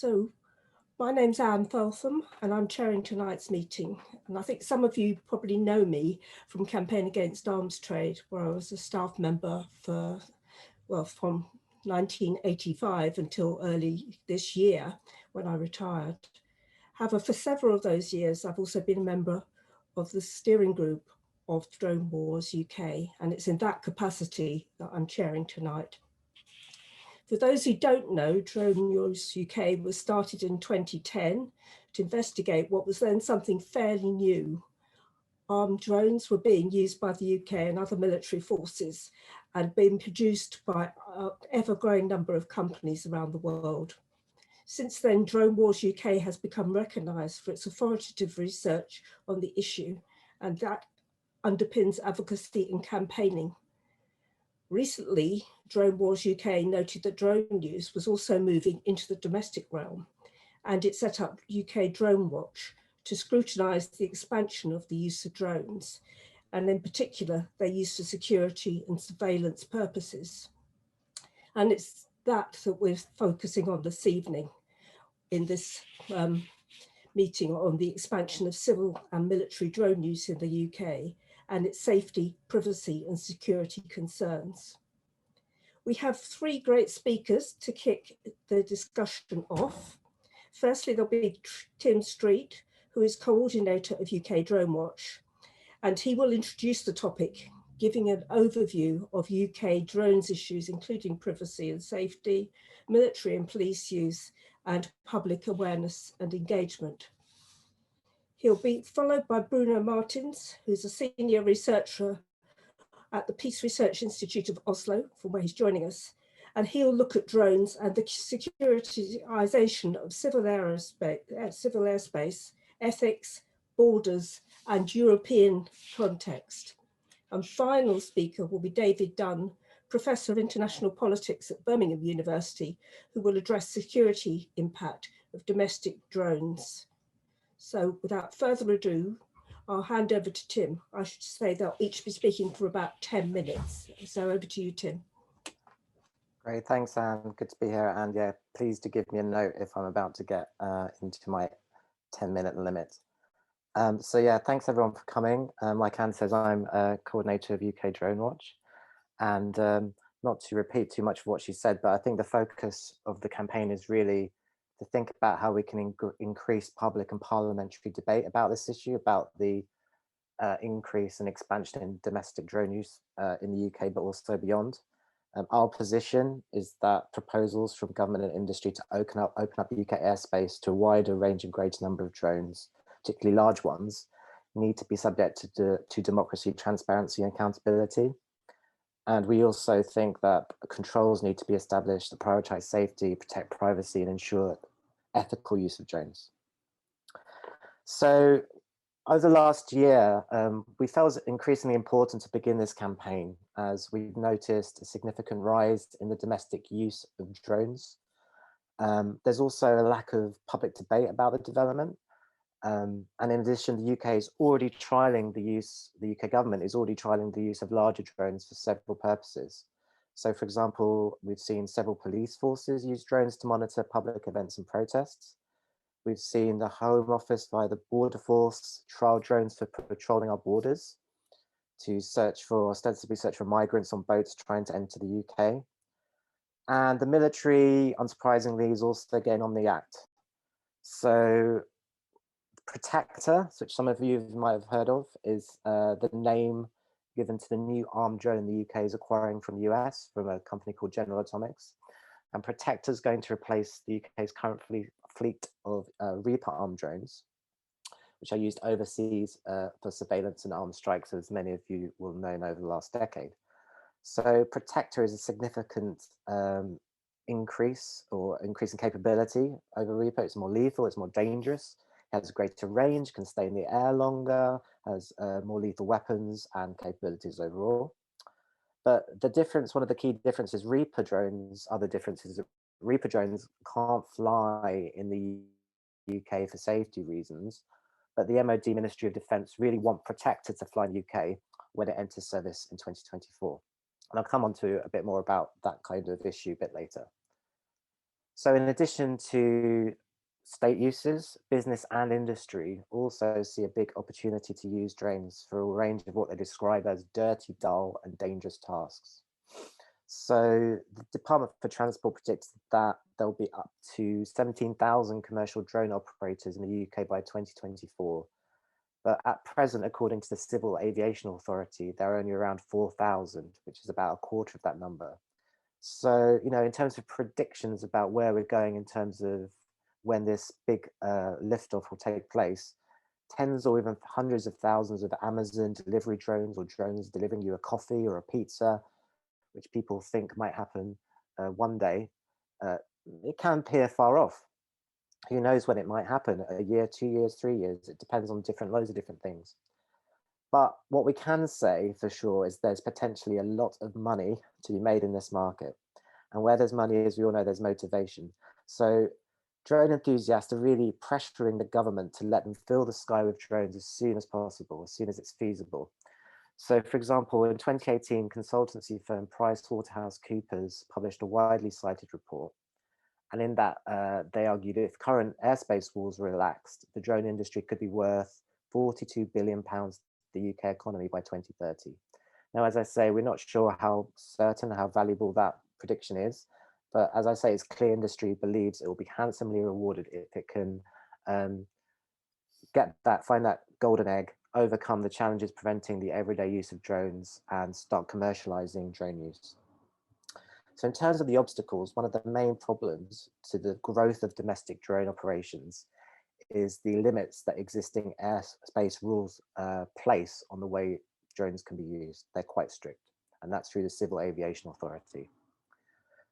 So my name's Feltham and I'm chairing tonight's meeting. And I think some of you probably know me from Campaign Against Arms Trade, where I was a staff member from 1985 until early this year when I retired. However, for several of those years, I've also been a member of the steering group of Drone Wars UK, and it's in that capacity that I'm chairing tonight. For those who don't know, Drone Wars UK was started in 2010 to investigate what was then something fairly new. Armed drones were being used by the UK and other military forces and being produced by an ever-growing number of companies around the world. Since then, Drone Wars UK has become recognised for its authoritative research on the issue, and that underpins advocacy and campaigning. Recently, Drone Wars UK noted that drone use was also moving into the domestic realm, and it set up UK Drone Watch to scrutinise the expansion of the use of drones, and in particular, their use for security and surveillance purposes. And it's that we're focusing on this evening in this meeting on the expansion of civil and military drone use in the UK and its safety, privacy and security concerns. We have three great speakers to kick the discussion off. Firstly, there'll be Tim Street, who is coordinator of UK Drone Watch, and he will introduce the topic, giving an overview of UK drones issues, including privacy and safety, military and police use, and public awareness and engagement. He'll be followed by Bruno Martins, who's a senior researcher at the Peace Research Institute of Oslo, from where he's joining us. And he'll look at drones and the securitization of civil airspace, ethics, borders, and European context. And final speaker will be David Dunn, Professor of International Politics at Birmingham University, who will address security impact of domestic drones. So without further ado, I'll hand over to Tim. I should say they'll each be speaking for about 10 minutes. So over to you, Tim. Great, thanks, Anne. Good to be here. And yeah, please do give me a note if I'm about to get into my 10-minute limit. So yeah, thanks everyone for coming. Like Anne says, I'm a coordinator of UK Drone Watch. And not to repeat too much of what she said, but I think the focus of the campaign is really to think about how we can increase public and parliamentary debate about this issue, about the increase and expansion in domestic drone use in the UK, but also beyond. Our position is that proposals from government and industry to open up UK airspace to a wider range and greater number of drones, particularly large ones, need to be subject to democracy, transparency and accountability. And we also think that controls need to be established to prioritize safety, protect privacy and ensure ethical use of drones. So over the last year, we felt it increasingly important to begin this campaign as we've noticed a significant rise in the domestic use of drones. There's also a lack of public debate about the development. And in addition, the UK is already trialing the UK government is already trialing the use of larger drones for several purposes. So for example, we've seen several police forces use drones to monitor public events and protests. We've seen the Home Office via the Border Force trial drones for patrolling our borders to ostensibly search for migrants on boats trying to enter the UK. And the military, unsurprisingly, is also getting on the act. So Protector, which some of you might have heard of, is the name given to the new armed drone the UK is acquiring from the US from a company called General Atomics. And Protector is going to replace the UK's current fleet of Reaper armed drones, which are used overseas for surveillance and armed strikes, as many of you will know over the last decade. So Protector is a significant increase in capability over Reaper. It's more lethal, it's more dangerous, has greater range, can stay in the air longer, has more lethal weapons and capabilities overall. But the difference, one of the key differences, Reaper drones, other differences, Reaper drones can't fly in the UK for safety reasons, but the MOD Ministry of Defence really want Protector to fly in the UK when it enters service in 2024. And I'll come on to a bit more about that kind of issue a bit later. So in addition to state uses, business and industry also see a big opportunity to use drones for a range of what they describe as dirty, dull and dangerous tasks. So the Department for Transport predicts that there'll be up to 17,000 commercial drone operators in the UK by 2024. But at present, according to the Civil Aviation Authority, there are only around 4,000, which is about a quarter of that number. So, in terms of predictions about where we're going in terms of when this big liftoff will take place, tens or even hundreds of thousands of Amazon delivery drones or drones delivering you a coffee or a pizza, which people think might happen one day, uh, it can appear far off. Who knows when it might happen? A year, 2 years, 3 years. It depends on loads of different things. But what we can say for sure is there's potentially a lot of money to be made in this market. And where there's money, as we all know, there's motivation. So drone enthusiasts are really pressuring the government to let them fill the sky with drones as soon as possible, as soon as it's feasible. So for example, in 2018, consultancy firm PricewaterhouseCoopers published a widely cited report. And in that, they argued if current airspace rules were relaxed, the drone industry could be worth £42 billion to the UK economy by 2030. Now, as I say, we're not sure how certain, how valuable that prediction is. But as I say, it's clear industry believes it will be handsomely rewarded if it can find that golden egg, overcome the challenges preventing the everyday use of drones and start commercializing drone use. So in terms of the obstacles, one of the main problems to the growth of domestic drone operations is the limits that existing airspace rules place on the way drones can be used. They're quite strict, and that's through the Civil Aviation Authority.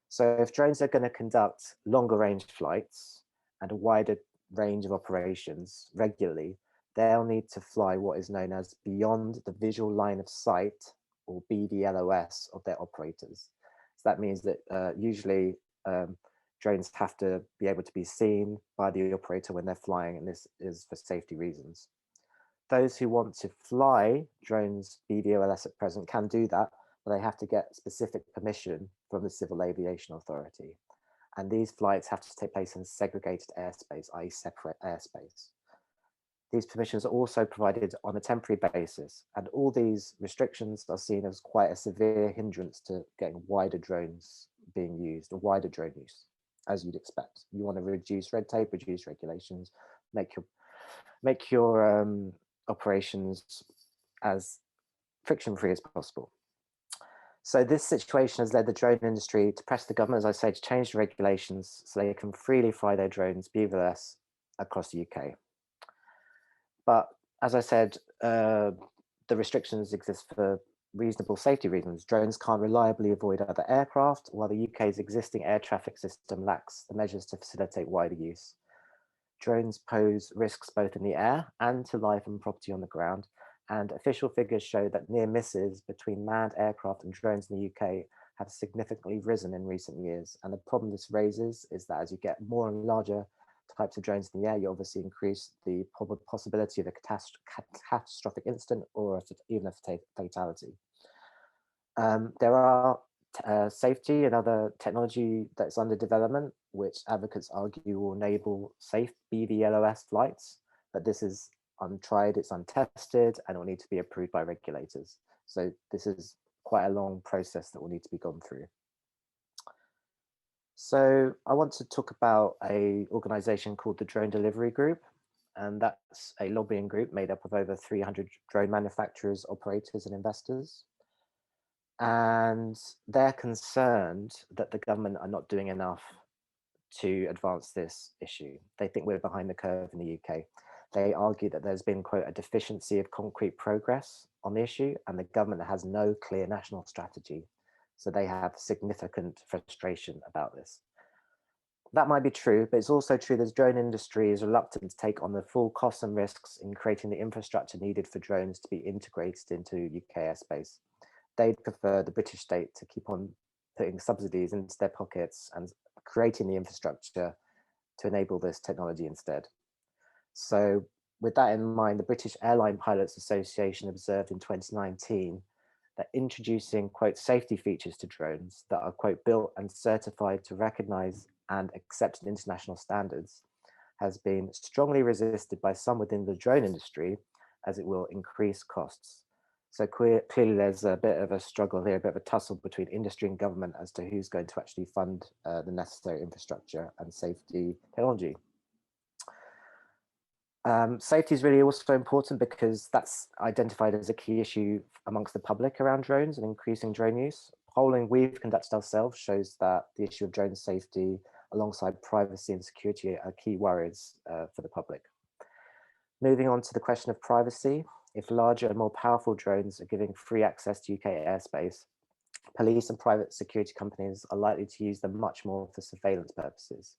So if drones are going to conduct longer range flights and a wider range of operations regularly, they'll need to fly what is known as beyond the visual line of sight, or BVLOS, of their operators. So that means that usually drones have to be able to be seen by the operator when they're flying, and this is for safety reasons. Those who want to fly drones BVLOS at present can do that, but they have to get specific permission from the Civil Aviation Authority. And these flights have to take place in segregated airspace, i.e. separate airspace. These permissions are also provided on a temporary basis, and all these restrictions are seen as quite a severe hindrance to getting wider drones being used, or wider drone use, as you'd expect. You want to reduce red tape, reduce regulations, make your operations as friction-free as possible. So this situation has led the drone industry to press the government, as I say, to change the regulations so they can freely fly their drones, BVLOS, across the UK. But as I said, the restrictions exist for reasonable safety reasons. Drones can't reliably avoid other aircraft, while the UK's existing air traffic system lacks the measures to facilitate wider use. Drones pose risks both in the air and to life and property on the ground, and official figures show that near misses between manned aircraft and drones in the UK have significantly risen in recent years. And the problem this raises is that as you get more and larger types of drones in the air, you obviously increase the possibility of a catastrophic incident or even a fatality. There are safety and other technology that's under development, which advocates argue will enable safe BVLOS flights, but this is untried, it's untested, and it will need to be approved by regulators. So this is quite a long process that will need to be gone through. So I want to talk about an organization called the Drone Delivery Group, and that's a lobbying group made up of over 300 drone manufacturers, operators, and investors. And they're concerned that the government are not doing enough to advance this issue. They think we're behind the curve in the UK. They argue that there's been, quote, a deficiency of concrete progress on the issue, and the government has no clear national strategy. So they have significant frustration about this. That might be true, but it's also true that the drone industry is reluctant to take on the full costs and risks in creating the infrastructure needed for drones to be integrated into UK airspace. They'd prefer the British state to keep on putting subsidies into their pockets and creating the infrastructure to enable this technology instead. So with that in mind, the British Airline Pilots Association observed in 2019 that introducing, quote, safety features to drones that are, quote, built and certified to recognize and accepted international standards has been strongly resisted by some within the drone industry, as it will increase costs. So clearly there's a bit of a struggle here, a bit of a tussle between industry and government as to who's going to actually fund the necessary infrastructure and safety technology. Safety is really also important because that's identified as a key issue amongst the public around drones and increasing drone use. Polling we've conducted ourselves shows that the issue of drone safety alongside privacy and security are key worries for the public. Moving on to the question of privacy, if larger and more powerful drones are giving free access to UK airspace, police and private security companies are likely to use them much more for surveillance purposes.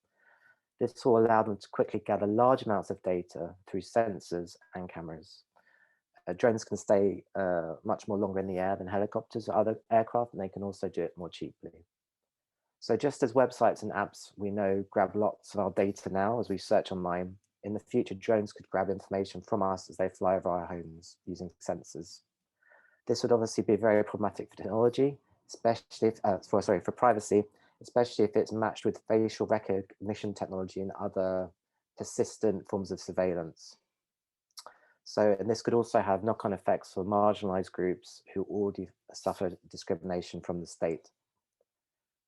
This will allow them to quickly gather large amounts of data through sensors and cameras. Drones can stay much more longer in the air than helicopters or other aircraft, and they can also do it more cheaply. So just as websites and apps we know grab lots of our data now as we search online, in the future drones could grab information from us as they fly over our homes using sensors. This would obviously be very problematic for technology, especially if, for privacy, especially if it's matched with facial recognition technology and other persistent forms of surveillance. So, and this could also have knock-on effects for marginalized groups who already suffer discrimination from the state.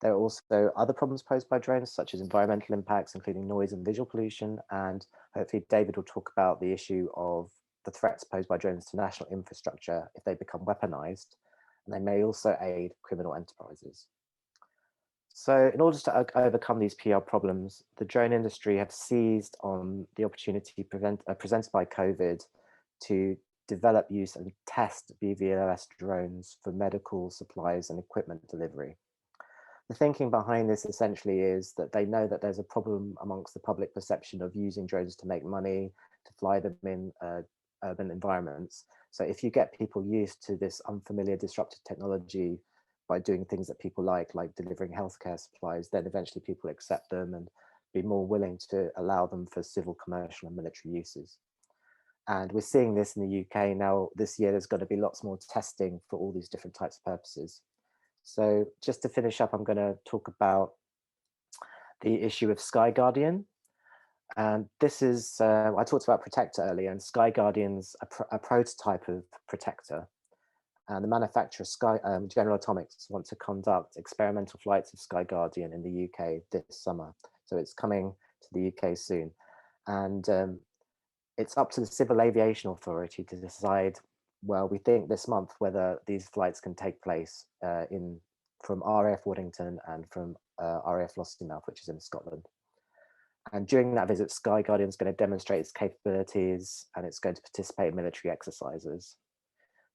There are also other problems posed by drones, such as environmental impacts, including noise and visual pollution. And hopefully David will talk about the issue of the threats posed by drones to national infrastructure if they become weaponized, and they may also aid criminal enterprises. So in order to overcome these PR problems, the drone industry have seized on the opportunity presented by COVID to develop, use and test BVLOS drones for medical supplies and equipment delivery. The thinking behind this essentially is that they know that there's a problem amongst the public perception of using drones to make money, to fly them in urban environments. So if you get people used to this unfamiliar disruptive technology by doing things that people like delivering healthcare supplies, then eventually people accept them and be more willing to allow them for civil, commercial and military uses. And we're seeing this in the UK now. This year, there's going to be lots more testing for all these different types of purposes. So just to finish up, I'm going to talk about the issue of Sky Guardian. And this is, I talked about Protector earlier, and Sky Guardian's a prototype of Protector. And the manufacturer, General Atomics, want to conduct experimental flights of Sky Guardian in the UK this summer. So it's coming to the UK soon. And it's up to the Civil Aviation Authority to decide, well, we think this month whether these flights can take place from RAF Waddington and from RAF Lossiemouth, which is in Scotland. And during that visit, Sky Guardian is going to demonstrate its capabilities and it's going to participate in military exercises.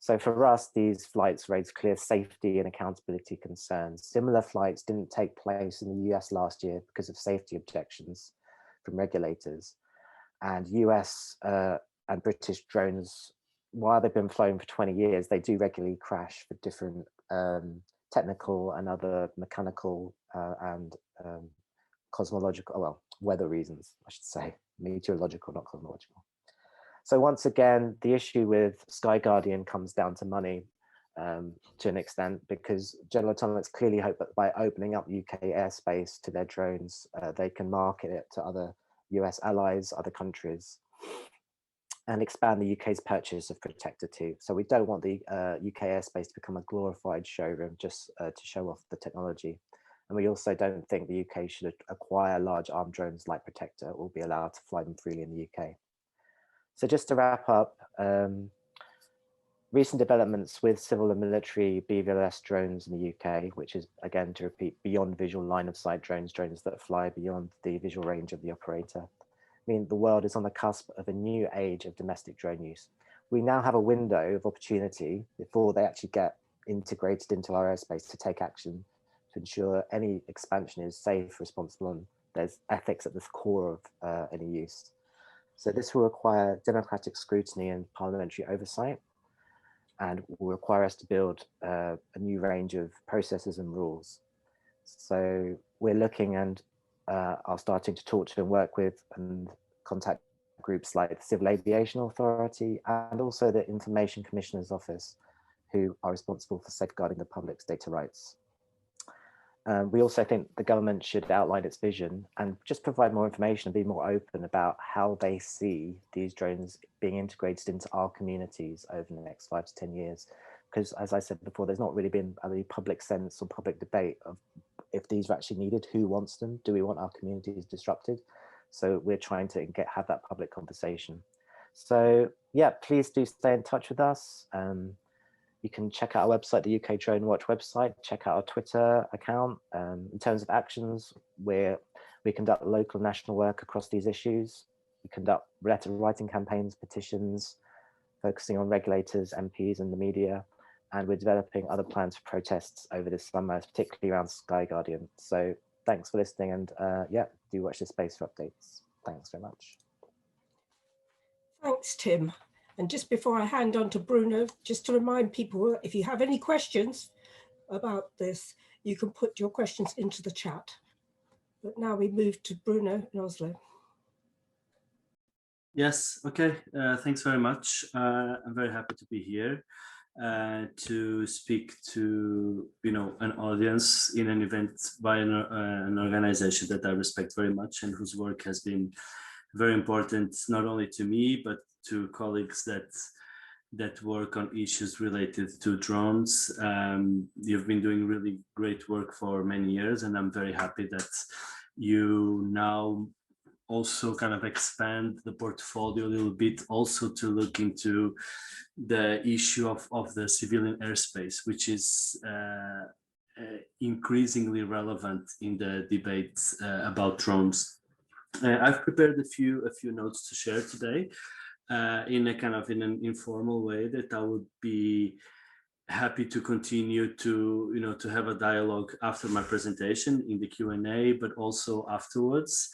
So for us, these flights raise clear safety and accountability concerns. Similar flights didn't take place in the US last year because of safety objections from regulators. And US and British drones, while they've been flown for 20 years, they do regularly crash for different technical and other mechanical and cosmological, well, weather reasons, I should say, meteorological, not cosmological. So once again, the issue with Sky Guardian comes down to money to an extent, because General Atomics clearly hope that by opening up UK airspace to their drones, they can market it to other US allies, other countries, and expand the UK's purchase of Protector too. So we don't want the UK airspace to become a glorified showroom just to show off the technology. And we also don't think the UK should acquire large armed drones like Protector or be allowed to fly them freely in the UK. So just to wrap up, recent developments with civil and military BVLOS drones in the UK, which is, again, to repeat, beyond visual line of sight drones, drones that fly beyond the visual range of the operator, mean the world is on the cusp of a new age of domestic drone use. We now have a window of opportunity before they actually get integrated into our airspace to take action to ensure any expansion is safe, responsible, and there's ethics at the core of any use. So this will require democratic scrutiny and parliamentary oversight, and will require us to build a new range of processes and rules. So we're looking and are starting to talk to and work with and contact groups like the Civil Aviation Authority and also the Information Commissioner's Office, who are responsible for safeguarding the public's data rights. We also think the government should outline its vision and just provide more information and be more open about how they see these drones being integrated into our communities over the next 5 to 10 years. Because as I said before, there's not really been any public sense or public debate of if these are actually needed, who wants them, do we want our communities disrupted? So we're trying to have that public conversation. So yeah, please do stay in touch with us. You can check out our website, the UK Drone Watch website, check out our Twitter account. In terms of actions, we conduct local and national work across these issues. We conduct letter writing campaigns, petitions, focusing on regulators, MPs and the media. And we're developing other plans for protests over this summer, particularly around Sky Guardian. So thanks for listening, and yeah, do watch this space for updates. Thanks very much. Thanks, Tim. And just before I hand on to Bruno, just to remind people, if you have any questions about this, you can put your questions into the chat. But now we move to Bruno in Oslo. Yes, okay, thanks very much. I'm very happy to be here to speak to, an audience in an event by an organization that I respect very much and whose work has been very important, not only to me, but to colleagues that work on issues related to drones. You've been doing really great work for many years, and I'm very happy that you now also kind of expand the portfolio a little bit, also to look into the issue of the civilian airspace, which is increasingly relevant in the debate about drones. I've prepared a few notes to share today in an informal way that I would be happy to continue to to have a dialogue after my presentation in the Q&A, but also afterwards.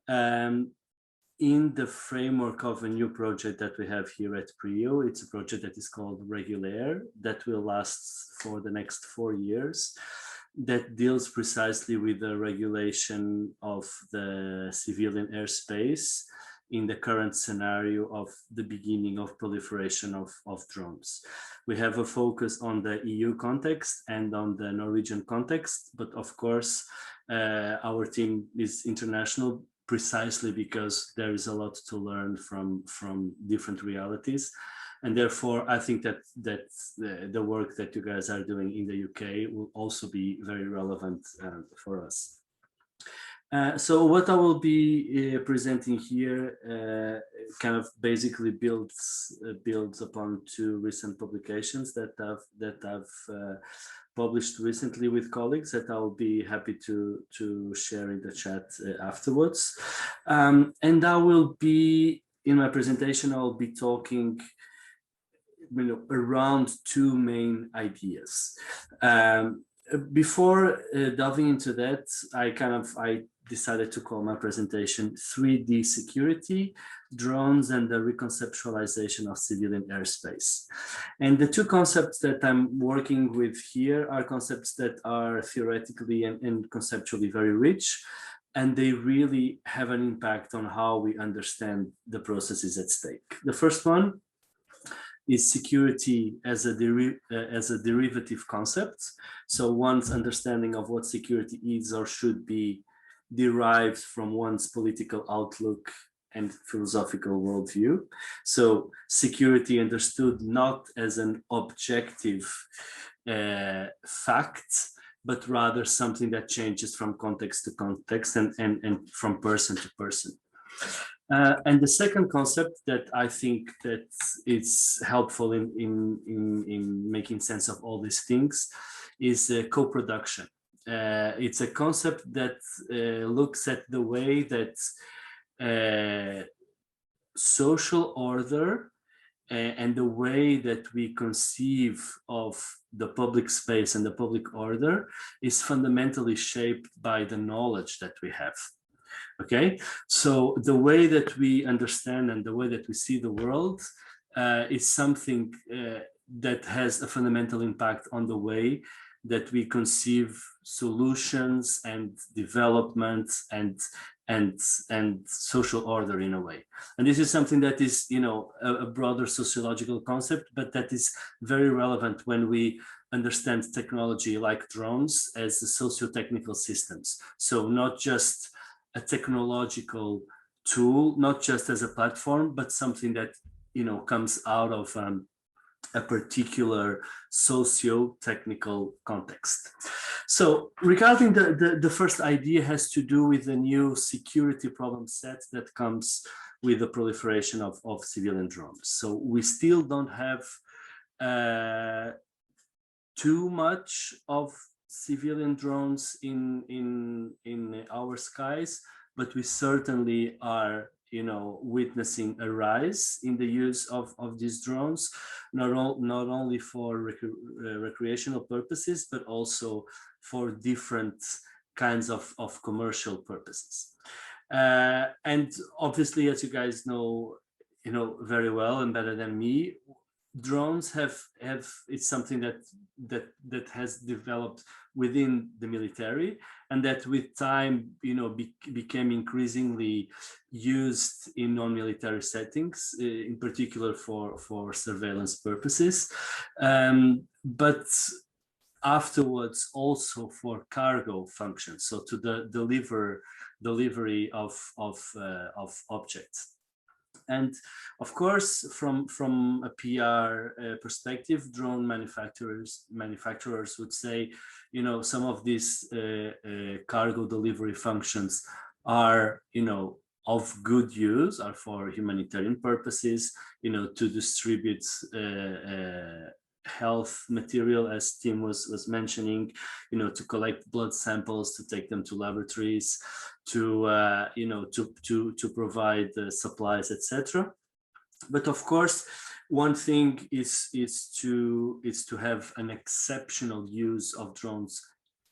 In the framework of a new project that we have here at PRIO, it's a project that is called Oliveira that will last for the next 4 years, that deals precisely with the regulation of the civilian airspace in the current scenario of the beginning of proliferation of drones. We have a focus on the EU context and on the Norwegian context, but of course, our team is international precisely because there is a lot to learn from different realities. And therefore, I think that the work that you guys are doing in the UK will also be very relevant for us. So what I will be presenting here kind of basically builds upon 2 recent publications that I've published recently with colleagues that I'll be happy to share in the chat afterwards. And I will be, in my presentation, I'll be talking around 2 main ideas. Before delving into that, I decided to call my presentation 3D Security, Drones and the Reconceptualization of Civilian Airspace. And the 2 concepts that I'm working with here are concepts that are theoretically and conceptually very rich, and they really have an impact on how we understand the processes at stake. The first one is security as a derivative concept. So one's understanding of what security is or should be derived from one's political outlook and philosophical worldview. So security understood not as an objective fact, but rather something that changes from context to context and from person to person. And the second concept that I think that is helpful in making sense of all these things is co-production. It's a concept that looks at the way that social order and the way that we conceive of the public space and the public order is fundamentally shaped by the knowledge that we have. Okay, so the way that we understand and the way that we see the world is something that has a fundamental impact on the way that we conceive solutions and developments and social order in a way. And this is something that is, you know, a broader sociological concept, but that is very relevant when we understand technology like drones as socio-technical systems. So not just a technological tool, not just as a platform, but something that, you know, comes out of a particular socio-technical context. So regarding the first idea has to do with the new security problem set that comes with the proliferation of civilian drones. So we still don't have too much of civilian drones in our skies, but we certainly are, you know, witnessing a rise in the use of these drones, not only for recreational purposes, but also for different kinds of commercial purposes. And obviously, as you guys know, you know very well and better than me, drones have it's something that has developed within the military, and that with time, you know, became increasingly used in non-military settings, in particular for surveillance purposes, but afterwards also for cargo functions, so to the delivery of objects. And of course, from a PR perspective, drone manufacturers would say, you know, some of these cargo delivery functions are, you know, of good use, are for humanitarian purposes, you know, to distribute health material, as Tim was mentioning, you know, to collect blood samples, to take them to laboratories, to you know, to provide supplies, etc. But of course, one thing is to have an exceptional use of drones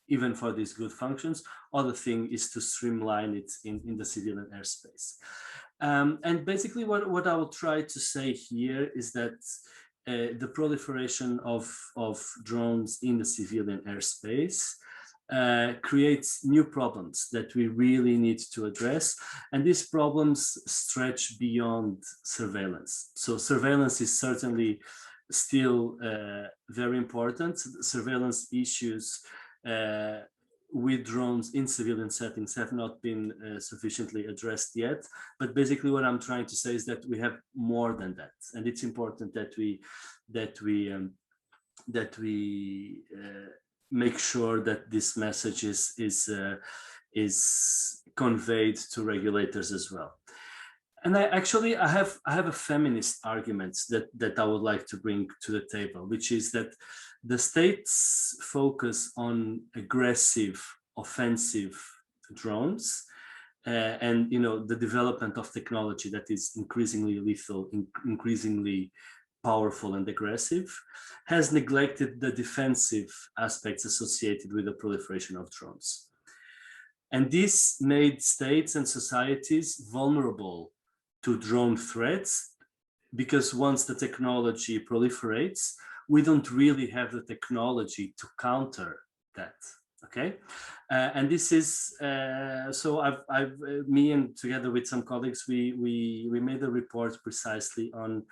even for these good functions. Other thing is to streamline it in the civilian airspace. And basically what I will try to say here is that the proliferation of drones in the civilian airspace creates new problems that we really need to address. And these problems stretch beyond surveillance. So surveillance is certainly still very important. Surveillance issues with drones in civilian settings have not been sufficiently addressed yet. But basically what I'm trying to say is that we have more than that. And it's important that we make sure that this message is conveyed to regulators as well. And I have a feminist argument that I would like to bring to the table, which is that the state's focus on aggressive, offensive drones and, you know, the development of technology that is increasingly lethal, increasingly powerful and aggressive, has neglected the defensive aspects associated with the proliferation of drones. And this made states and societies vulnerable to drone threats, because once the technology proliferates, we don't really have the technology to counter that. Okay, and this is so me and together with some colleagues, we made a report precisely on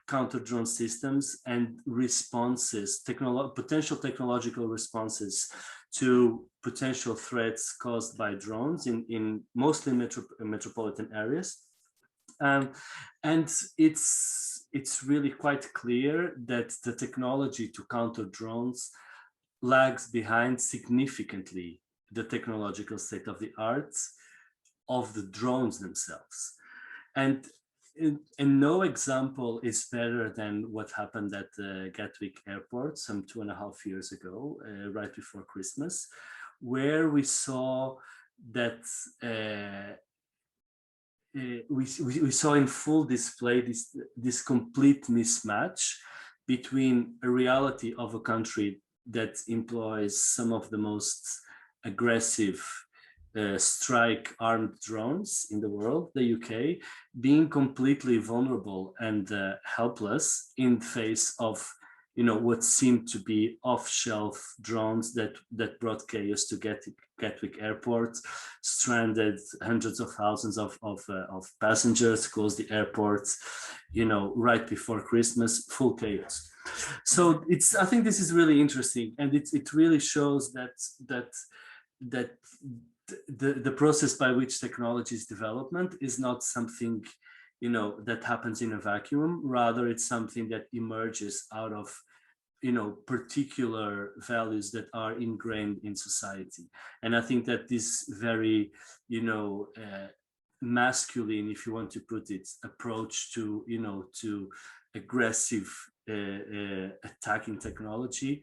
counter drone systems and responses, potential technological responses to potential threats caused by drones in mostly metropolitan areas. And it's really quite clear that the technology to counter drones lags behind significantly the technological state of the art of the drones themselves. And no example is better than what happened at Gatwick Airport some 2.5 years ago, right before Christmas, where we saw that we saw in full display this complete mismatch between a reality of a country that employs some of the most aggressive strike armed drones in the world, the UK, being completely vulnerable and helpless in face of what seemed to be off-shelf drones that brought chaos to Gatwick Airport, stranded hundreds of thousands of passengers, closed the airport, right before Christmas, full chaos. So I think this is really interesting, and it really shows that the process by which technology's development is not something that happens in a vacuum. Rather, it's something that emerges out of particular values that are ingrained in society. And I think that this very masculine, if you want to put it, approach to to aggressive attacking technology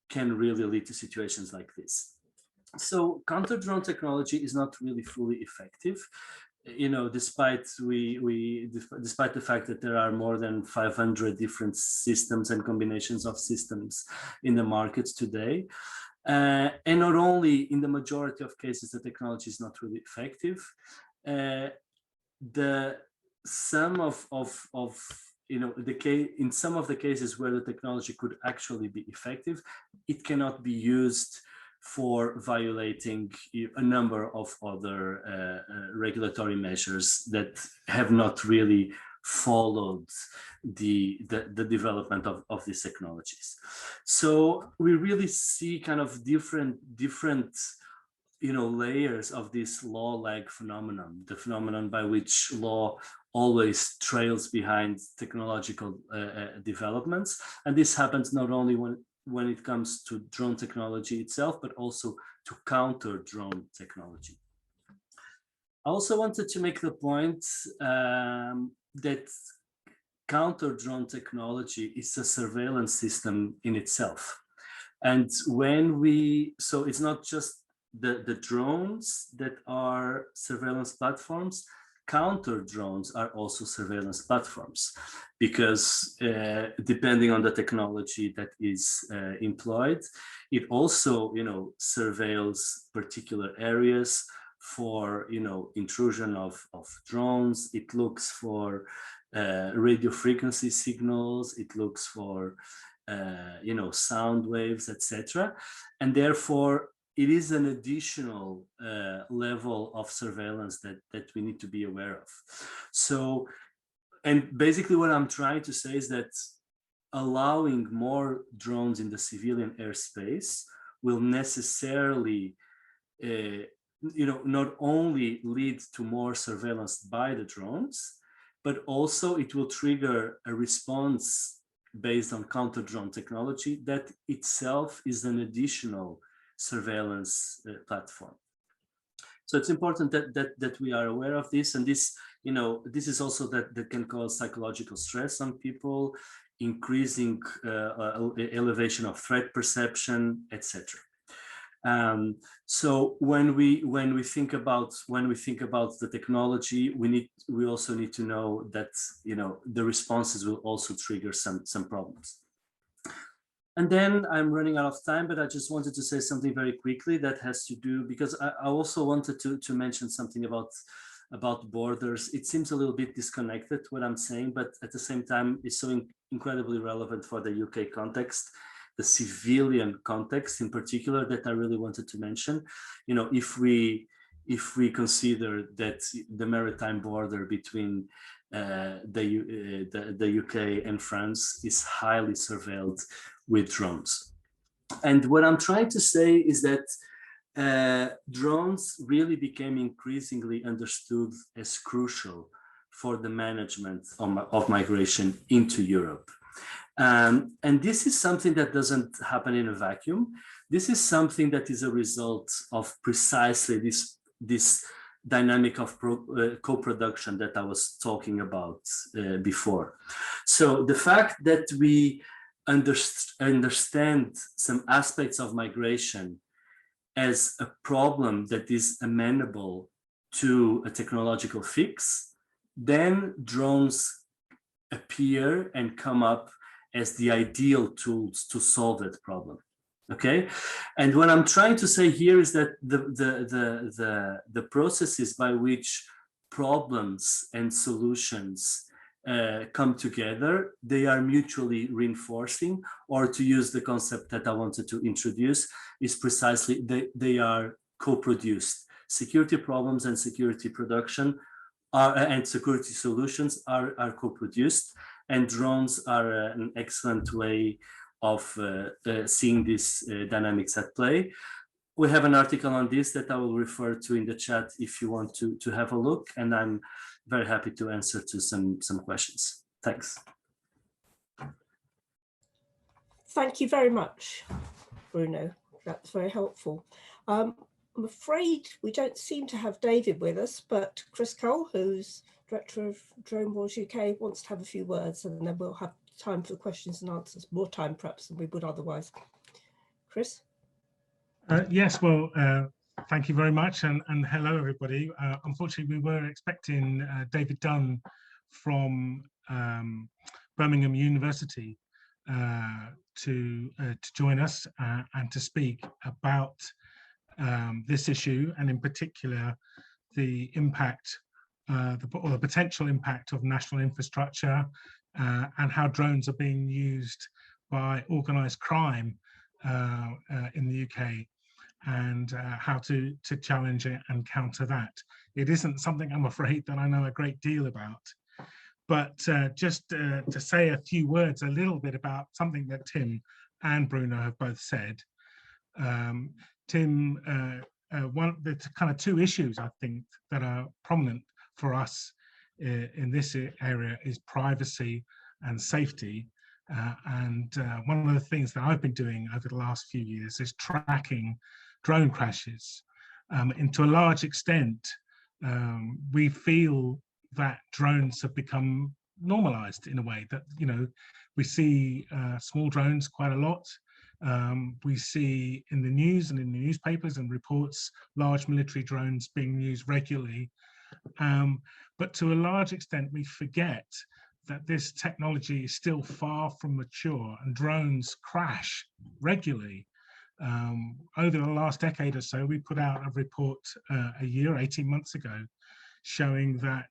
can really lead to situations like this. So counter drone technology is not really fully effective, despite despite the fact that there are more than 500 different systems and combinations of systems in the markets today. And not only in the majority of cases, the technology is not really effective. In some of the cases where the technology could actually be effective, it cannot be used for violating a number of other regulatory measures that have not really followed the development of these technologies. So we really see kind of different layers of this law lag phenomenon, the phenomenon by which law always trails behind technological developments. And this happens not only when it comes to drone technology itself, but also to counter drone technology. I also wanted to make the point that counter drone technology is a surveillance system in itself. And so it's not just the drones that are surveillance platforms. Counter drones are also surveillance platforms, because depending on the technology that is employed, it also surveils particular areas for intrusion of drones. It looks for radio frequency signals, it looks for sound waves, etc. And therefore it is an additional level of surveillance that we need to be aware of. So, and basically what I'm trying to say is that allowing more drones in the civilian airspace will necessarily, not only lead to more surveillance by the drones, but also it will trigger a response based on counter drone technology that itself is an additional surveillance platform. So it's important that we are aware of this, and this this is also that can cause psychological stress on people, increasing elevation of threat perception, etc. So when we think about the technology, we also need to know that the responses will also trigger some problems. And then I'm running out of time, but I just wanted to say something very quickly that has to do, because I also wanted to mention something about borders. It seems a little bit disconnected what I'm saying, but at the same time, it's so incredibly relevant for the UK context, the civilian context in particular, that I really wanted to mention. If we consider that the maritime border between the UK and France is highly surveilled with drones. And what I'm trying to say is that drones really became increasingly understood as crucial for the management of migration into Europe. And this is something that doesn't happen in a vacuum. This is something that is a result of precisely this dynamic of co-production that I was talking about before. So the fact that we understand some aspects of migration as a problem that is amenable to a technological fix, then drones appear and come up as the ideal tools to solve that problem. Okay, and what I'm trying to say here is that the processes by which problems and solutions come together, they are mutually reinforcing, or to use the concept that I wanted to introduce, is precisely they are co-produced. Security problems and security production and security solutions are co-produced, and drones are an excellent way of seeing these dynamics at play. We have an article on this that I will refer to in the chat if you want to have a look, and I'm very happy to answer to some questions. Thanks. Thank you very much, Bruno. That's very helpful. I'm afraid we don't seem to have David with us, but Chris Cole, who's Director of Drone Wars UK, wants to have a few words, and then we'll have time for questions and answers, more time perhaps than we would otherwise. Chris? Yes, well, thank you very much, and hello everybody. Unfortunately, we were expecting David Dunn from Birmingham University to join us and to speak about this issue, and in particular the impact or the potential impact of national infrastructure and how drones are being used by organised crime in the UK, and how to challenge it and counter that. It isn't something, I'm afraid, that I know a great deal about, but just to say a few words, a little bit about something that Tim and Bruno have both said. Tim, the kind of two issues I think that are prominent for us in this area is privacy and safety. And one of the things that I've been doing over the last few years is tracking drone crashes. And to a large extent, we feel that drones have become normalized in a way that, you know, we see small drones quite a lot. We see in the news and in the newspapers and reports large military drones being used regularly. But to a large extent, we forget that this technology is still far from mature, and drones crash regularly. Over the last decade or so, we put out a report a year, 18 months ago, showing that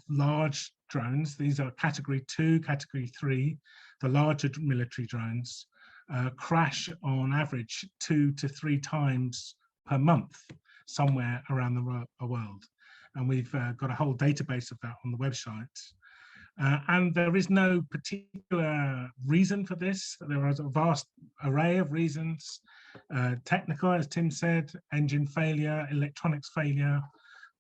large drones, these are category 2, category 3, the larger military drones, crash on average 2 to 3 times per month somewhere around the world. And we've got a whole database of that on the website. And there is no particular reason for this. There is a vast array of reasons. Technical, as Tim said, engine failure, electronics failure,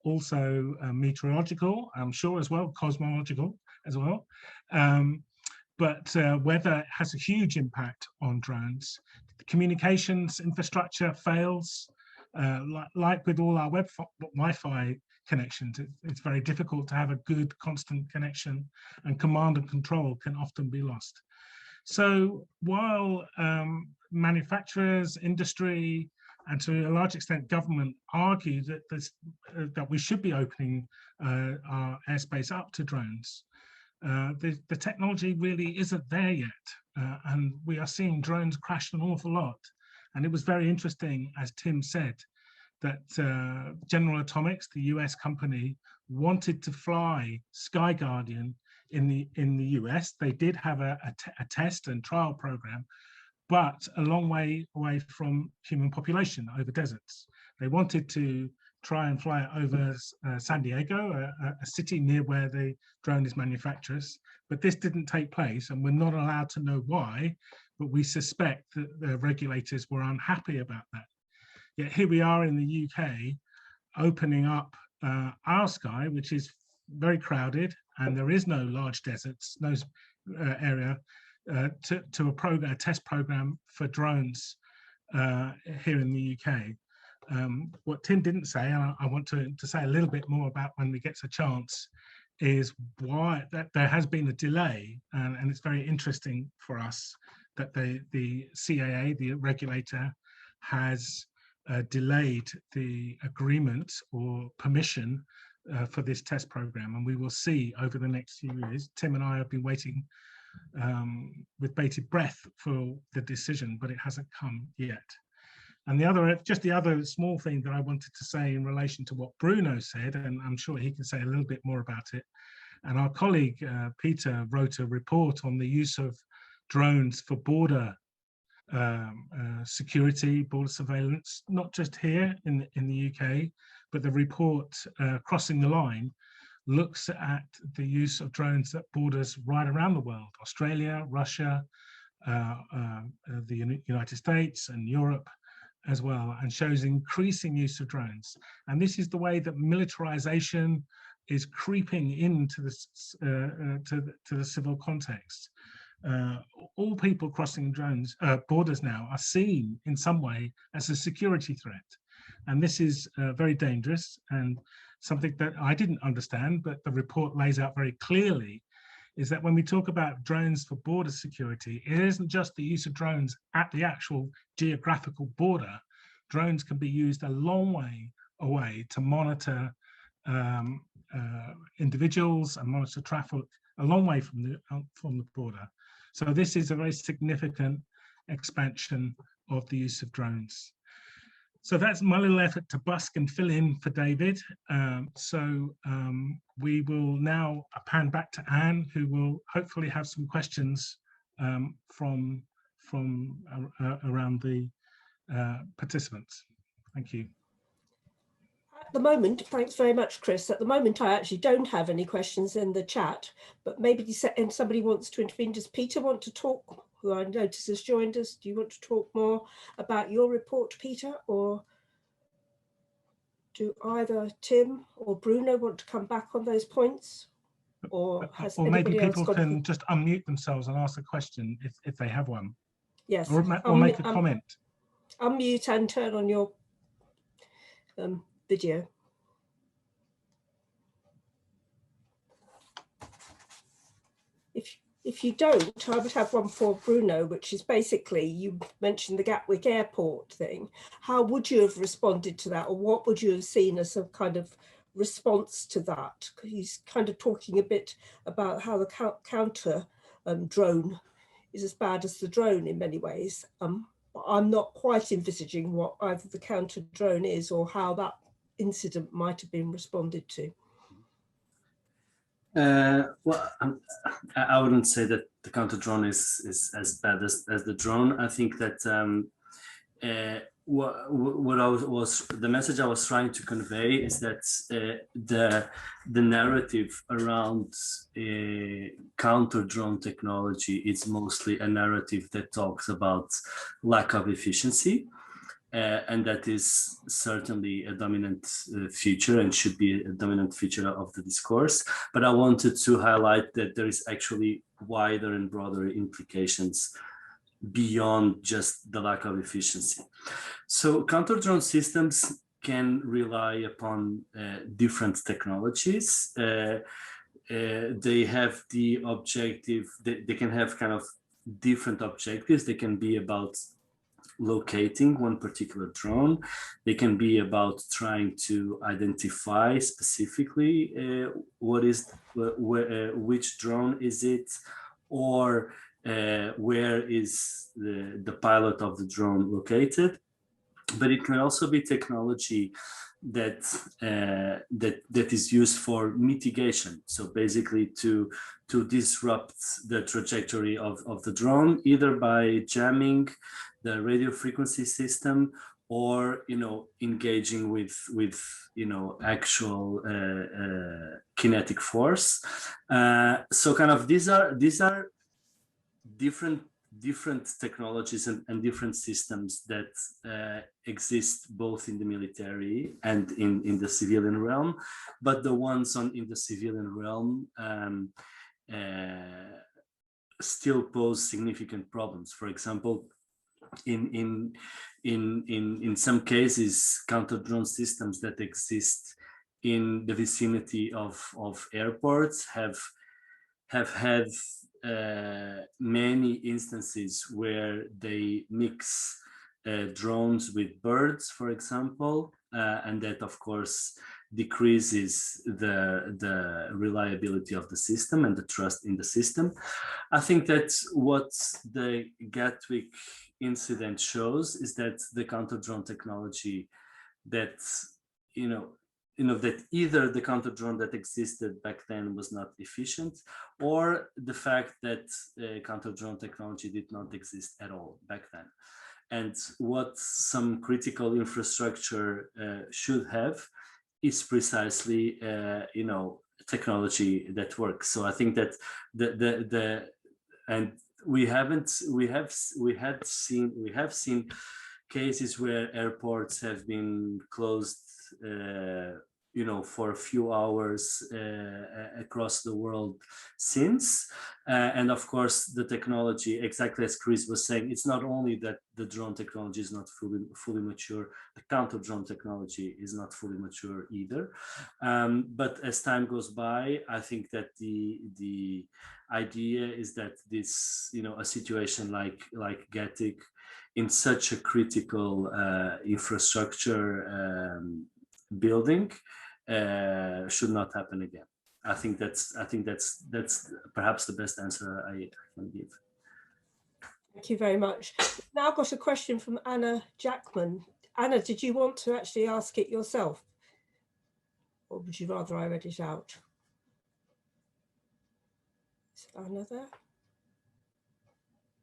also meteorological, I'm sure as well, cosmological as well. But weather has a huge impact on drones. The communications infrastructure fails. Like with all our Wi-Fi connections, it's very difficult to have a good constant connection, and command and control can often be lost. So while manufacturers, industry, and to a large extent government argue that that we should be opening our airspace up to drones, the technology really isn't there yet, and we are seeing drones crash an awful lot. And it was very interesting, as Tim said, that General Atomics, the US company, wanted to fly Sky Guardian in the US. They did have a test and trial program, but a long way away from human population, over deserts. They wanted to try and fly it over San Diego, a city near where the drone is manufactured, but this didn't take place, and we're not allowed to know why, but we suspect that the regulators were unhappy about that. Yet here we are in the UK, opening up our sky, which is very crowded, and there is no large deserts, no area, to a test program for drones here in the UK. What Tim didn't say, and I want to say a little bit more about when we get a chance, is why that there has been a delay, and it's very interesting for us that the CAA, the regulator, has delayed the agreement or permission for this test program, and we will see over the next few years. Tim and I have been waiting with bated breath for the decision, but it hasn't come yet. And the other small thing that I wanted to say in relation to what Bruno said, and I'm sure he can say a little bit more about it, And our colleague, Peter, wrote a report on the use of drones for border security, border surveillance, not just here in the UK, but the report, Crossing the Line, looks at the use of drones at borders right around the world, Australia, Russia, the United States and Europe as well, and shows increasing use of drones. And this is the way that militarization is creeping into the civil context. All people crossing borders now are seen in some way as a security threat. And this is very dangerous, and something that I didn't understand, but the report lays out very clearly, is that when we talk about drones for border security, it isn't just the use of drones at the actual geographical border. Drones can be used a long way away to monitor individuals and monitor traffic a long way from the border. So this is a very significant expansion of the use of drones. So that's my little effort to busk and fill in for David. We will now pan back to Anne, who will hopefully have some questions from around the participants. Thank you. At the moment, thanks very much, Chris. At the moment, I actually don't have any questions in the chat, but maybe somebody wants to intervene. Does Peter want to talk, who I notice has joined us? Do you want to talk more about your report, Peter, or do either Tim or Bruno want to come back on those points? Or maybe people can just unmute themselves and ask a question if they have one. Yes. Or make a comment. Unmute and turn on your video. If you don't, I would have one for Bruno, which is basically, you mentioned the Gatwick Airport thing. How would you have responded to that, or what would you have seen as a kind of response to that? He's kind of talking a bit about how the counter drone is as bad as the drone in many ways. I'm not quite envisaging what either the counter drone is or how that incident might have been responded to. Well, I wouldn't say that the counter drone is as bad as the drone. I think that the message I was trying to convey is that the narrative around counter drone technology is mostly a narrative that talks about lack of efficiency. And that is certainly a dominant feature and should be a dominant feature of the discourse. But I wanted to highlight that there is actually wider and broader implications beyond just the lack of efficiency. So counter-drone systems can rely upon different technologies. They have the objective, they can have kind of different objectives. They can be about locating one particular drone. They can be about trying to identify specifically which drone is it, or where is the pilot of the drone located. But it can also be technology that is used for mitigation. So basically to disrupt the trajectory of the drone, either by jamming the radio frequency system, or engaging with actual kinetic force. So kind of these are different technologies and different systems that exist both in the military and in the civilian realm, but the ones in the civilian realm still pose significant problems. For example, in some cases, counter drone systems that exist in the vicinity of airports have had many instances where they mix drones with birds, for example, and that of course decreases the reliability of the system and the trust in the system. I think that what the Gatwick incident shows is that the counter drone technology that that either the counter drone that existed back then was not efficient, or the fact that counter drone technology did not exist at all back then. And what some critical infrastructure should have is precisely technology that works. So I think that and we have seen cases where airports have been closed for a few hours across the world since. And of course, the technology, exactly as Chris was saying, it's not only that the drone technology is not fully mature, the counter drone technology is not fully mature either. But as time goes by, I think that the idea is that this, a situation like Gatic in such a critical infrastructure building should not happen again. I think that's perhaps the best answer I can give. Thank you very much. Now I've got a question from Anna Jackman. Anna, did you want to actually ask it yourself? Or would you rather I read it out? Is Anna there?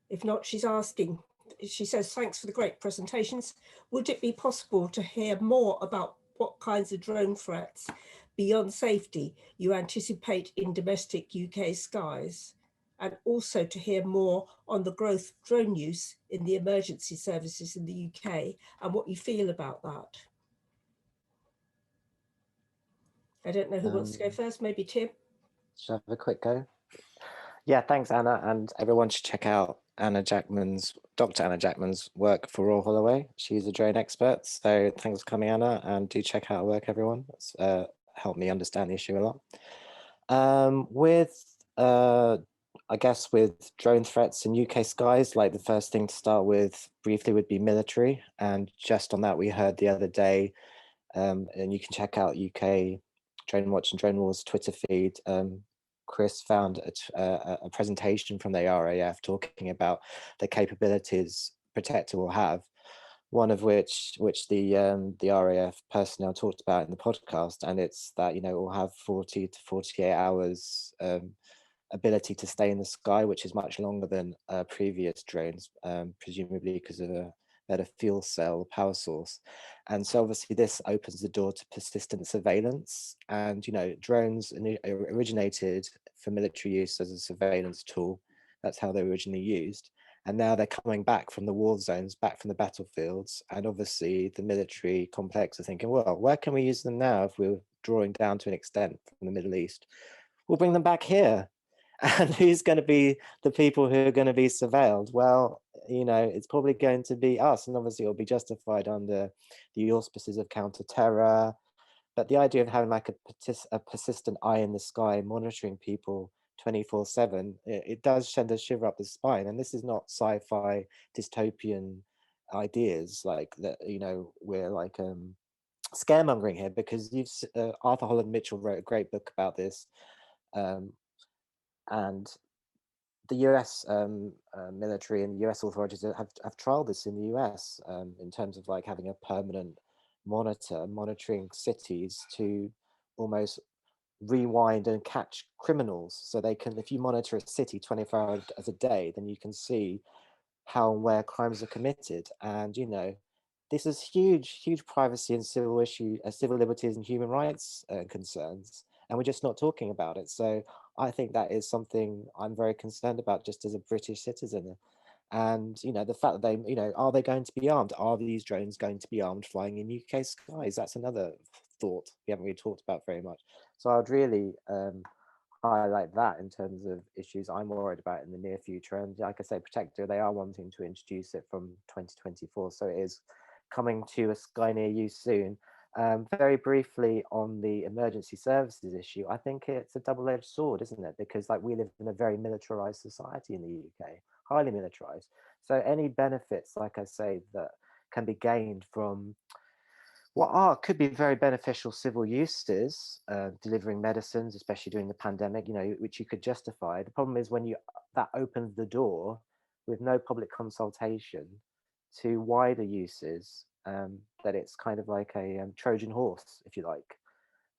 If not, she's asking. She says, thanks for the great presentations. Would it be possible to hear more about what kinds of drone threats beyond safety you anticipate in domestic UK skies? And also to hear more on the growth of drone use in the emergency services in the UK and what you feel about that. I don't know who wants to go first, maybe Tim? Should I have a quick go? Yeah, thanks, Anna, and everyone should check out Dr. Anna Jackman's work for Royal Holloway. She's a drone expert, so thanks for coming, Anna, and do check out her work, everyone. It's helped me understand the issue a lot. I guess with drone threats in UK skies, like the first thing to start with briefly would be military, and just on that we heard the other day, and you can check out UK Drone Watch and Drone Wars Twitter feed. Chris found a presentation from the RAF talking about the capabilities Protector will have, one of which the RAF personnel talked about in the podcast, and it's that, it will have 40 to 48 hours ability to stay in the sky, which is much longer than previous drones, presumably because of a better fuel cell power source. And so obviously this opens the door to persistent surveillance, and drones originated for military use as a surveillance tool. That's how they were originally used, and now they're coming back from the war zones, back from the battlefields, and obviously the military complex are thinking, well, where can we use them now if we're drawing down to an extent from the Middle East? We'll bring them back here. And who's going to be the people who are going to be surveilled? Well, it's probably going to be us, and obviously it'll be justified under the auspices of counter-terror. But the idea of having like a persistent eye in the sky monitoring people 24/7, it does send a shiver up the spine. And this is not sci-fi dystopian ideas like that. We're like scaremongering here, because Arthur Holland Mitchell wrote a great book about this. And the US military and US authorities have trialed this in the US in terms of like having a permanent monitor monitoring cities to almost rewind and catch criminals. So they can, if you monitor a city 24 hours a day, then you can see how and where crimes are committed. And this is huge privacy and civil liberties and human rights concerns, and we're just not talking about it. So I think that is something I'm very concerned about, just as a British citizen. And the fact that they, are they going to be armed? Are these drones going to be armed flying in UK skies? That's another thought we haven't really talked about very much. So I'd really highlight that in terms of issues I'm worried about in the near future. And like I say, Protector, they are wanting to introduce it from 2024, so it is coming to a sky near you soon. Very briefly on the emergency services issue, I think it's a double-edged sword, isn't it? Because like we live in a very militarized society in the UK, highly militarized. So any benefits, like I say, that can be gained from what could be very beneficial civil uses, delivering medicines, especially during the pandemic, which you could justify. The problem is when that opens the door with no public consultation to wider uses, that it's kind of like a Trojan horse, if you like.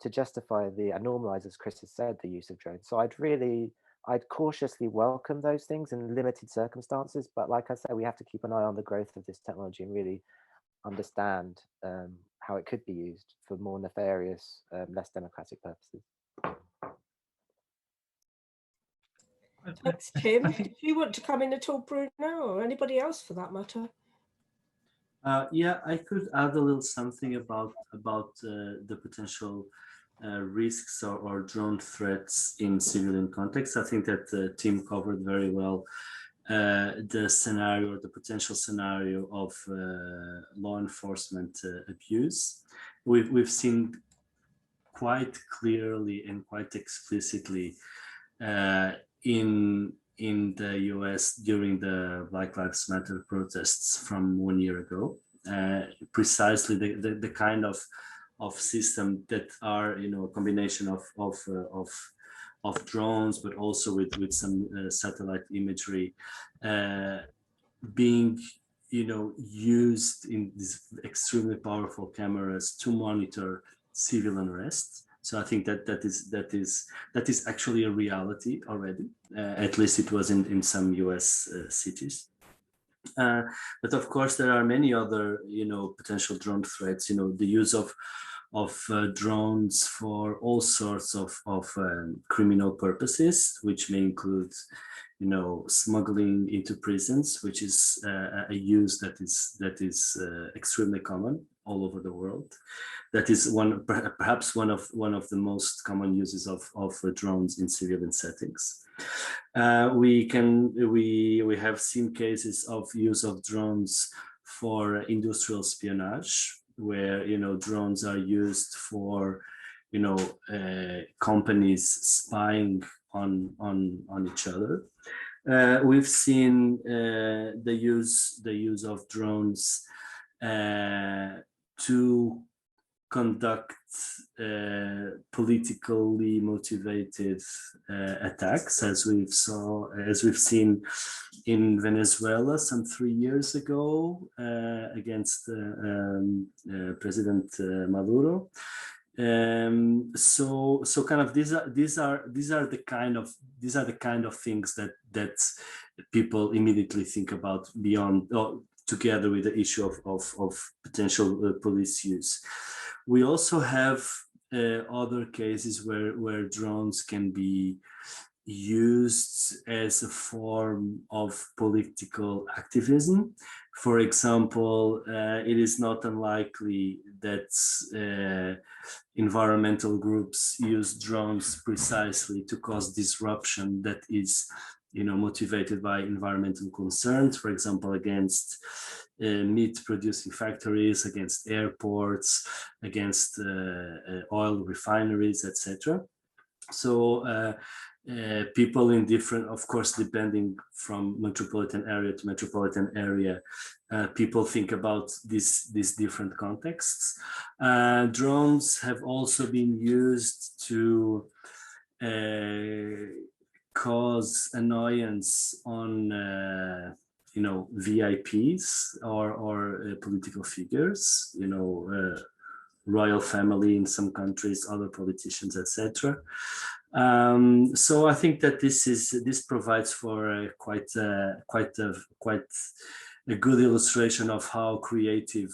to justify and normalize, as Chris has said, the use of drones. So I'd cautiously welcome those things in limited circumstances, but like I said, we have to keep an eye on the growth of this technology and really understand how it could be used for more nefarious, less democratic purposes. Thanks, Tim. Do you want to come in at all, Bruno, or anybody else for that matter? Yeah, I could add a little something about the potential risks or drone threats in civilian context. I think that Tim covered very well the scenario, or the potential scenario of law enforcement abuse. We've seen quite clearly and quite explicitly in the US during the Black Lives Matter protests from 1 year ago, precisely the kind of system that are, you know, a combination of drones, but also with some satellite imagery being, you know, used in these extremely powerful cameras to monitor civil unrest. So I think that is actually a reality already. At least it was in some US cities. But of course, there are many other, you know, potential drone threats. You know, the use of drones for all sorts of criminal purposes, which may include, you know, smuggling into prisons, which is a use that is extremely common all over the world. That is perhaps one of the most common uses of drones in civilian settings. We have seen cases of use of drones for industrial espionage, where, you know, drones are used for, you know, companies spying on each other. We've seen the use of drones to conduct politically motivated attacks, as we've seen in Venezuela some 3 years ago against President Maduro. So kind of these are the kind of things that people immediately think about beyond, together with the issue of potential police use. We also have other cases where drones can be used as a form of political activism. For example, it is not unlikely that environmental groups use drones precisely to cause disruption that is, you know, motivated by environmental concerns, for example, against meat producing factories, against airports, against oil refineries, etc. So people in different, of course, depending from metropolitan area to metropolitan area, people think about these different contexts. Drones have also been used to cause annoyance on you know, VIPs or political figures, you know, royal family in some countries, other politicians, etc. So I think that this provides for quite a good illustration of how creative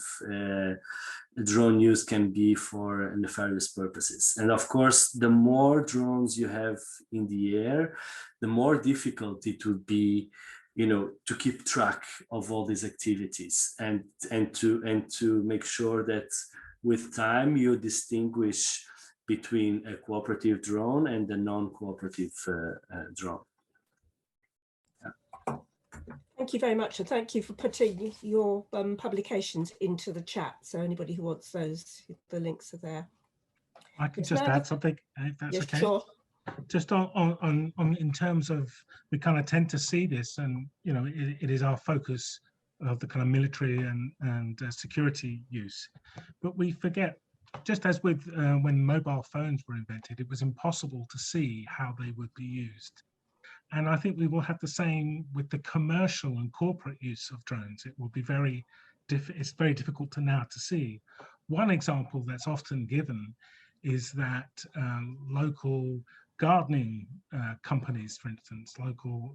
drone use can be for nefarious purposes. And of course, the more drones you have in the air, the more difficult it would be, you know, to keep track of all these activities and to make sure that with time you distinguish between a cooperative drone and a non-cooperative drone. Yeah. Thank you very much, and thank you for putting your publications into the chat. So anybody who wants those, the links are there. I could just add something, if that's okay. Sure. Just on in terms of, we kind of tend to see this, and you know, it is our focus of the kind of military and security use, but we forget, just as with when mobile phones were invented, it was impossible to see how they would be used. And I think we will have the same with the commercial and corporate use of drones. It will be it's very difficult to now to see. One example that's often given is that local gardening companies, for instance, local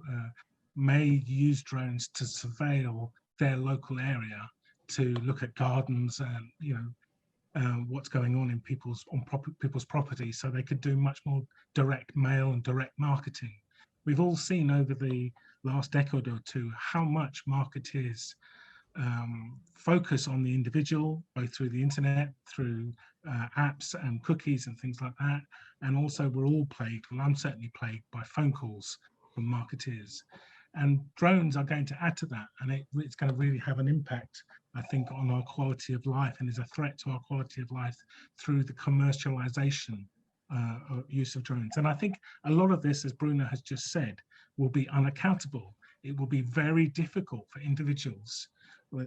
may use drones to surveil their local area to look at gardens and, you know, what's going on in people's property, so they could do much more direct mail and direct marketing. We've all seen over the last decade or two how much marketeers focus on the individual, both through the internet, through apps and cookies and things like that. And also we're all plagued, well, I'm certainly plagued by phone calls from marketeers. And drones are going to add to that, and it's going to really have an impact, I think, on our quality of life, and is a threat to our quality of life through the commercialization use of drones. And I think a lot of this, as Bruno has just said, will be unaccountable. It will be very difficult for individuals,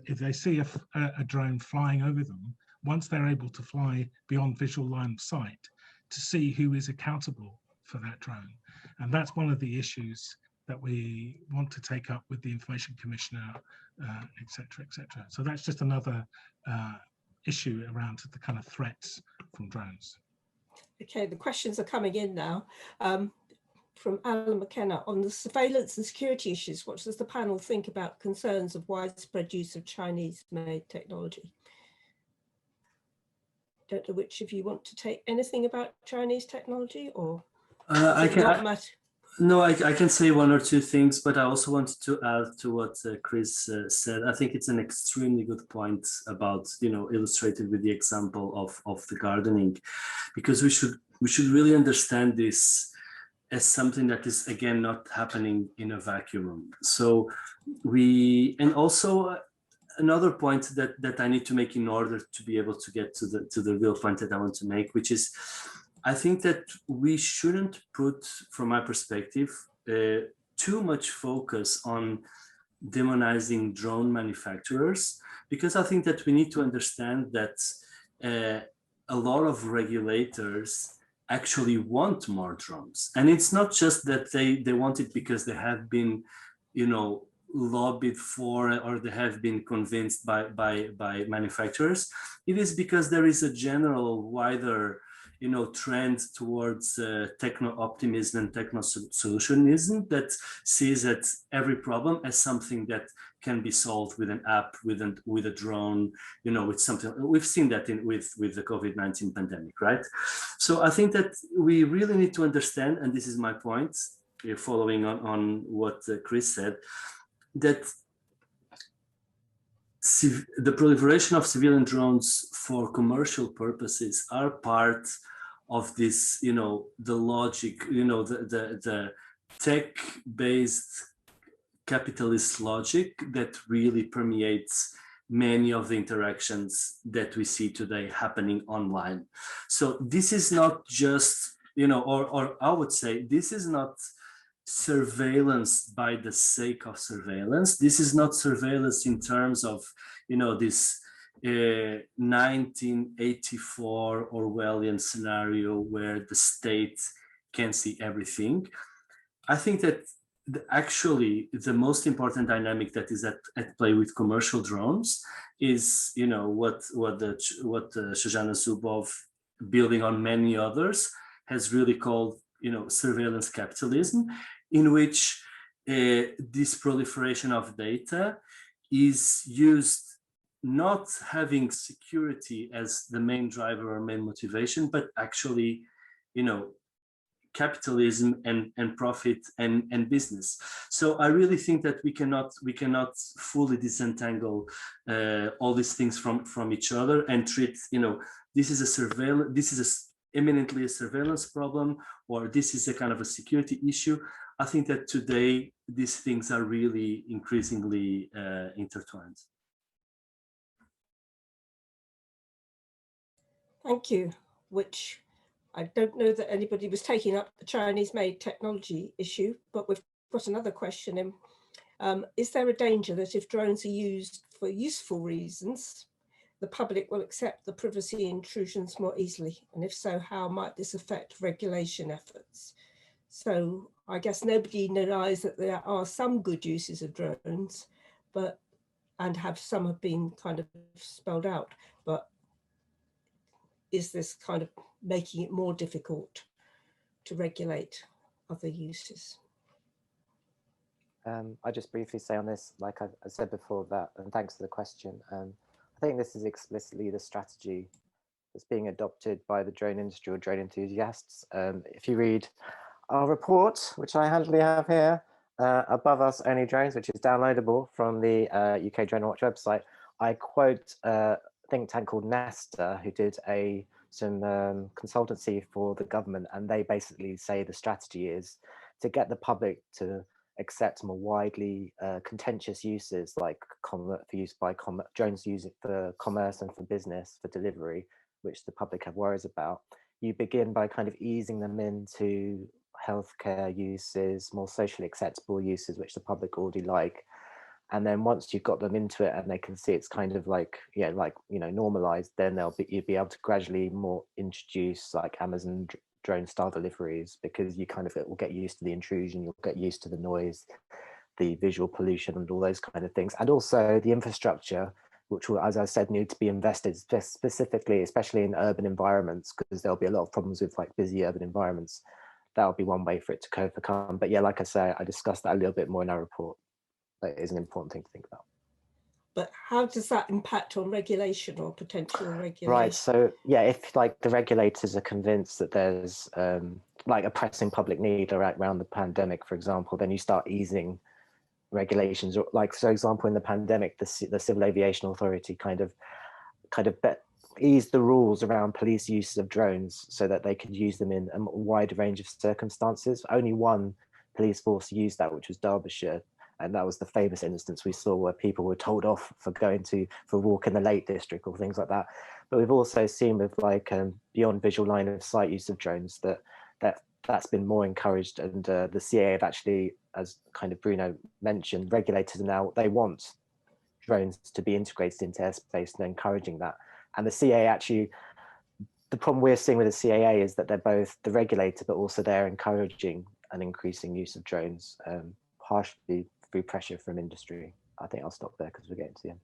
if they see a drone flying over them, once they're able to fly beyond visual line of sight, to see who is accountable for that drone. And that's one of the issues that we want to take up with the Information Commissioner, et cetera, et cetera. So that's just another issue around the kind of threats from drones. Okay, the questions are coming in now. From Alan McKenna on the surveillance and security issues. What does the panel think about concerns of widespread use of Chinese-made technology? Don't know which of you want to take anything about Chinese technology, or I can say one or two things, but I also wanted to add to what Chris said. I think it's an extremely good point about, you know, illustrated with the example of the gardening, because we should really understand this as something that is, again, not happening in a vacuum. So and also another point that I need to make in order to be able to get to the real point that I want to make, which is, I think that we shouldn't put, from my perspective, too much focus on demonizing drone manufacturers, because I think that we need to understand that a lot of regulators actually want more drones. And it's not just that they want it because they have been, you know, lobbied for, or they have been convinced by manufacturers. It is because there is a general wider, you know, trend towards techno-optimism and techno-solutionism that sees that every problem as something that can be solved with an app, with a drone, you know, with something. We've seen that with the COVID-19 pandemic, right? So I think that we really need to understand, and this is my point, following on what Chris said, that the proliferation of civilian drones for commercial purposes are part of this, you know, the logic, you know, the tech-based capitalist logic that really permeates many of the interactions that we see today happening online. So this is not just, you know, or I would say, this is not surveillance by the sake of surveillance. This is not surveillance in terms of, you know, this 1984 Orwellian scenario where the state can see everything. I think that actually the most important dynamic that is at play with commercial drones is, you know, what Shoshana Zuboff, building on many others, has really called, you know, surveillance capitalism, in which this proliferation of data is used not having security as the main driver or main motivation, but actually, you know, capitalism and profit and business. So I really think that we cannot fully disentangle all these things from each other and treat, you know, this is eminently a surveillance problem, or this is a kind of a security issue. I think that today these things are really increasingly intertwined. Thank you. Which I don't know that anybody was taking up the Chinese-made technology issue, but we've got another question in. Is there a danger that if drones are used for useful reasons, the public will accept the privacy intrusions more easily? And if so, how might this affect regulation efforts? So I guess nobody denies that there are some good uses of drones, and some have been kind of spelled out, but is this kind of making it more difficult to regulate other uses? I just briefly say on this, like I said before, that, and thanks for the question. I think this is explicitly the strategy that's being adopted by the drone industry or drone enthusiasts. If you read our report, which I handily have here, Above Us Only Drones, which is downloadable from the UK Drone Watch website, I quote a think tank called Nesta, who did some consultancy for the government, and they basically say the strategy is to get the public to accept more widely contentious uses, like for use by drones use it for commerce and for business, for delivery, which the public have worries about. You begin by kind of easing them into healthcare uses, more socially acceptable uses, which the public already like. And then once you've got them into it and they can see it's kind of like, normalized, then you'll be able to gradually more introduce like Amazon drone style deliveries, because you kind of will get used to the intrusion, you'll get used to the noise, the visual pollution and all those kind of things. And also the infrastructure, which will, as I said, need to be invested specifically, especially in urban environments, because there'll be a lot of problems with like busy urban environments. That'll be one way for it to overcome. But yeah, like I say, I discussed that a little bit more in our report. That is an important thing to think about. But how does that impact on regulation or potential regulation? Right, so yeah, if like the regulators are convinced that there's like a pressing public need around the pandemic, for example, then you start easing regulations. Like, for example, in the pandemic, the Civil Aviation Authority kind of eased the rules around police use of drones so that they could use them in a wide range of circumstances. Only one police force used that, which was Derbyshire. And that was the famous instance we saw where people were told off for going for a walk in the Lake District or things like that. But we've also seen with like beyond visual line of sight use of drones that's been more encouraged. And the CAA have actually, as kind of Bruno mentioned, regulators now, they want drones to be integrated into airspace, and encouraging that. And the CAA actually, the problem we're seeing with the CAA is that they're both the regulator, but also they're encouraging an increasing use of drones, partially through pressure from industry. I think I'll stop there because we're getting to the end.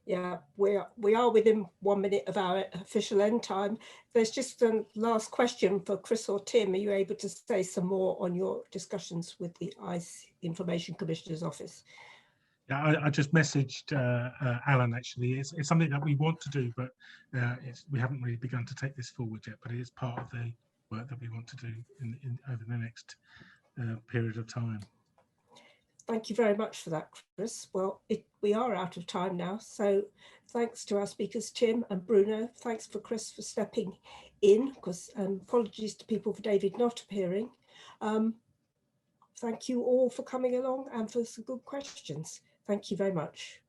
Yeah, we are within 1 minute of our official end time. There's just a last question for Chris or Tim. Are you able to say some more on your discussions with the ICE Information Commissioner's Office? Yeah, I just messaged Alan, actually. It's something that we want to do, but we haven't really begun to take this forward yet, but it is part of the work that we want to do over the next period of time. Thank you very much for that, Chris. Well, we are out of time now, so thanks to our speakers, Tim and Bruno. Thanks for Chris for stepping in, because apologies to people for David not appearing. Thank you all for coming along and for some good questions. Thank you very much.